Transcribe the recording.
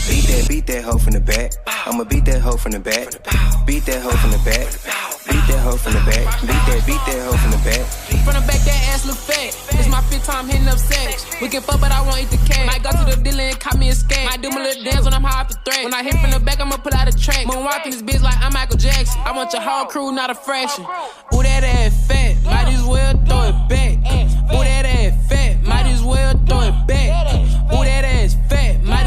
Beat that hoe from the back. I'ma beat that hoe from the back. Beat that hoe from the back. Beat that hoe from the back. Beat that hoe from the back. From the back, that ass look fat. It's my fifth time hitting up sex. We can fuck, but I won't eat the cash. Might go to the dealer and cop me a skate. Might do my little dance when I'm high off the thread. When I hit from the back, I'ma pull out a track. Moonwalking this bitch like I'm Michael Jackson. I want your whole crew, not a fraction. Ooh, that ass fat. Might as well throw it back. Ooh, that ass